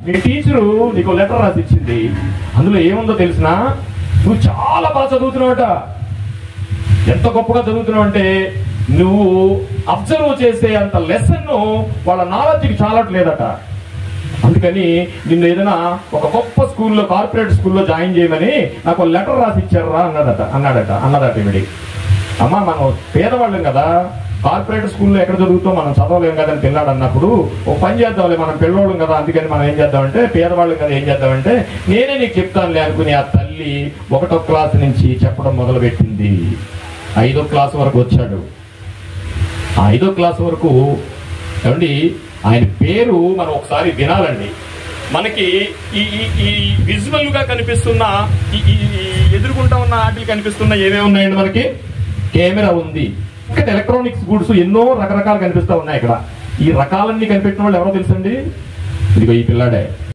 మీ teacher నీకు letter రాసి ఇచ్చింది, అందులో ఏముందో తెలిసినా నువ్వు చాలా బాగా చదువుతున్నావట. ఎంత గొప్పగా చదువుతున్నావు అంటే నువ్వు అబ్జర్వ్ చేసే అంత లెసన్ వాళ్ళ నాలెడ్జ్కి చాలట్లేదట. అందుకని నిన్ను ఏదైనా ఒక గొప్ప స్కూల్లో, కార్పొరేట్ స్కూల్లో జాయిన్ చేయమని నాకు లెటర్ రాసి ఇచ్చారా అన్నదట ఈవిడి. అమ్మ, మనం పేదవాళ్ళం కదా, కార్పొరేట్ స్కూల్లో ఎక్కడ చదువుతాం, మనం చదవలేం కదా అని పిల్లాడు అన్నప్పుడు ఒక పని చేద్దాంలే, మనం పిల్లోళ్ళం కదా, అందుకని మనం ఏం చేద్దామంటే, పేదవాళ్ళం కదా, ఏం చేద్దామంటే నేనే నీకు చెప్తానులే అనుకుని ఆ తల్లి 1వ క్లాస్ నుంచి చెప్పడం మొదలుపెట్టింది. 5వ క్లాస్ వరకు వచ్చాడు. ఆ 5వ క్లాస్ వరకు ఏమండి ఆయన పేరు మనం ఒకసారి వినాలండి. మనకి ఈ విజువల్ గా కనిపిస్తున్న ఈ ఎదుర్కొంటా ఉన్న వాటికి కనిపిస్తున్న ఏమేమి ఉన్నాయండి, మనకి కెమెరా ఉంది, ఇంకా ఎలక్ట్రానిక్స్ గూడ్స్ ఎన్నో రకరకాలు కనిపిస్తా ఉన్నాయి ఇక్కడ. ఈ రకాలన్నీ కనిపెట్టిన వాళ్ళు ఎవరో తెలుసండి, ఇదిగో ఈ పిల్లాడే.